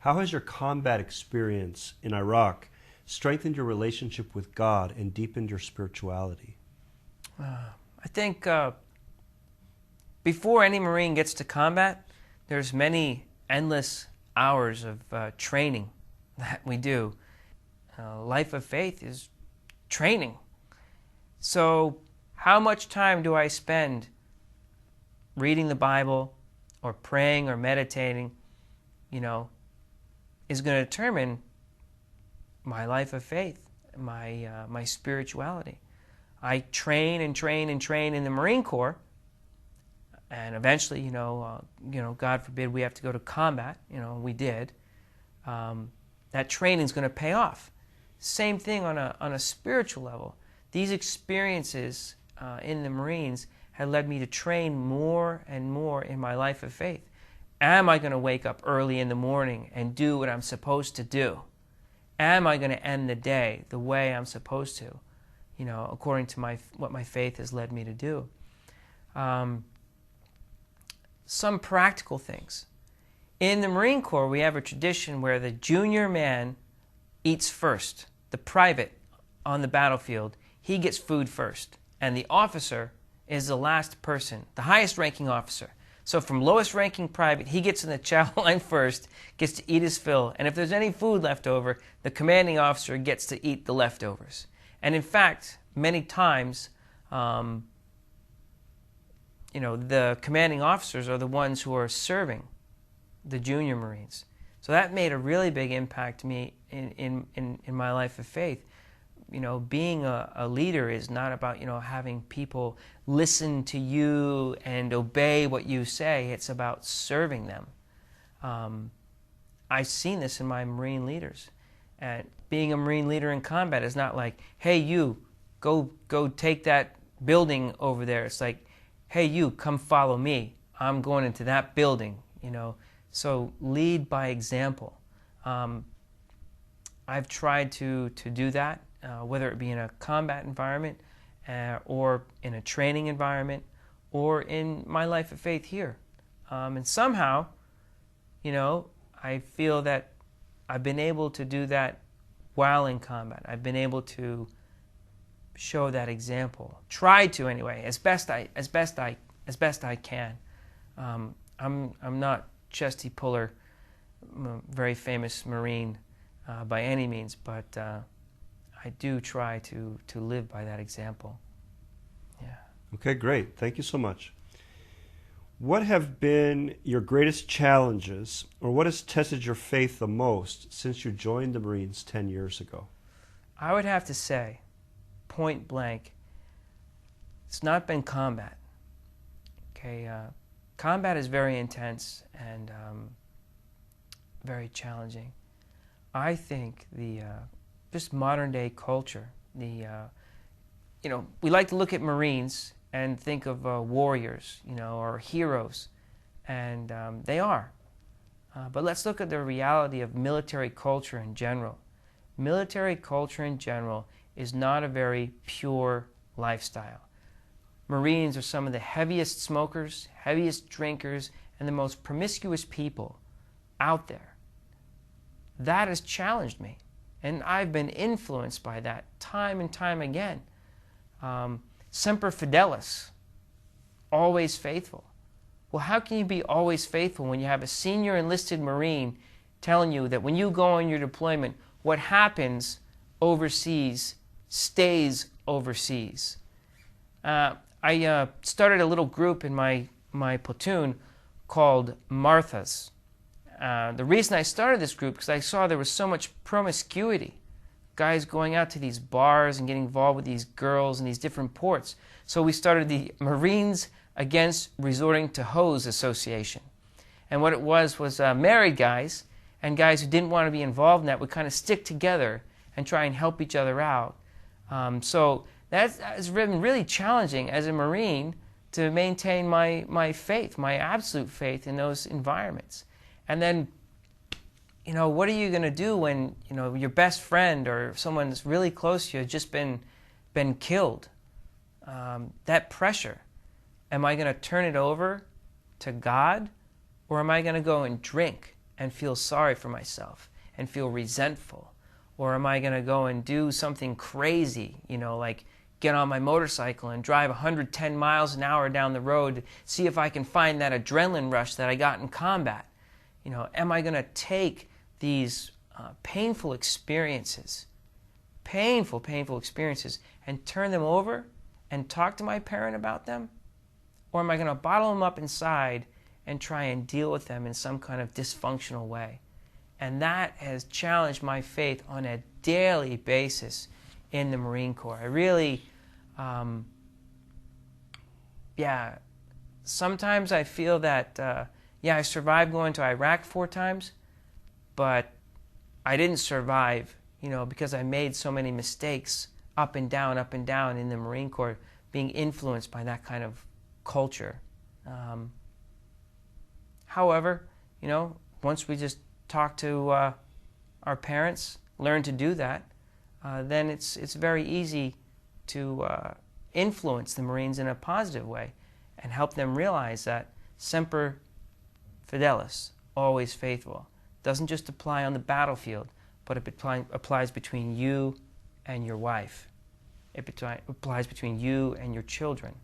How has your combat experience in Iraq strengthened your relationship with God and deepened your spirituality? I think before any Marine gets to combat, there's many endless hours of training that we do. Life of faith is training. So how much time do I spend reading the Bible or praying or meditating, is going to determine my life of faith, my spirituality. I train and train and train in the Marine Corps, and eventually, God forbid we have to go to combat. We did. That training is going to pay off. Same thing on a spiritual level. These experiences in the Marines had led me to train more and more in my life of faith. Am I going to wake up early in the morning and do what I'm supposed to do? Am I going to end the day the way I'm supposed to, according to what my faith has led me to do? Some practical things. In the Marine Corps, we have a tradition where the junior man eats first. The private on the battlefield, he gets food first. And the officer is the last person, the highest ranking officer. So from lowest ranking private, he gets in the chow line first, gets to eat his fill. And if there's any food left over, the commanding officer gets to eat the leftovers. And in fact, many times, the commanding officers are the ones who are serving the junior Marines. So that made a really big impact to me in my life of faith. Being a leader is not about, having people listen to you and obey what you say. It's about serving them. I've seen this in my Marine leaders. And being a Marine leader in combat is not like, hey, you, go take that building over there. It's like, hey, you, come follow me. I'm going into that building, So lead by example. I've tried to do that. Whether it be in a combat environment or in a training environment or in my life of faith here. And somehow, I feel that I've been able to do that while in combat. I've been able to show that example. Try to anyway, as best I can. I'm not Chesty Puller, very famous Marine by any means, but I do try to live by that example. Yeah. Okay, great. Thank you so much. What have been your greatest challenges, or what has tested your faith the most since you joined the Marines 10 years ago? I would have to say, point blank, it's not been combat. Okay, combat is very intense and very challenging. I think just modern day culture. We like to look at Marines and think of warriors, or heroes, and they are. But let's look at the reality of military culture in general. Military culture in general is not a very pure lifestyle. Marines are some of the heaviest smokers, heaviest drinkers, and the most promiscuous people out there. That has challenged me. And I've been influenced by that time and time again. Semper Fidelis, always faithful. Well, how can you be always faithful when you have a senior enlisted Marine telling you that when you go on your deployment, what happens overseas stays overseas? I started a little group in my platoon called Marthas. The reason I started this group because I saw there was so much promiscuity. Guys going out to these bars and getting involved with these girls in these different ports. So we started the Marines Against Resorting to Hoes Association. And what it was married guys and guys who didn't want to be involved in that would kind of stick together and try and help each other out. So that has been really challenging as a Marine to maintain my faith, my absolute faith in those environments. And then, what are you going to do when, your best friend or someone that's really close to you has just been killed? That pressure. Am I going to turn it over to God, or am I going to go and drink and feel sorry for myself and feel resentful? Or am I going to go and do something crazy, like get on my motorcycle and drive 110 miles an hour down the road to see if I can find that adrenaline rush that I got in combat? Am I going to take these painful experiences, painful experiences, and turn them over and talk to my parent about them? Or am I going to bottle them up inside and try and deal with them in some kind of dysfunctional way? And that has challenged my faith on a daily basis in the Marine Corps. I really, sometimes I feel that, I survived going to Iraq 4 times, but I didn't survive, because I made so many mistakes up and down in the Marine Corps, being influenced by that kind of culture. However, once we just talk to our parents, learn to do that, then it's very easy to influence the Marines in a positive way and help them realize that Semper Fidelis, always faithful, doesn't just apply on the battlefield, but it applies between you and your wife. It applies between you and your children.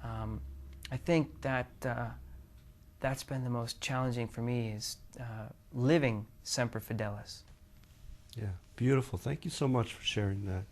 I think that that's been the most challenging for me, is living Semper Fidelis. Yeah, beautiful. Thank you so much for sharing that.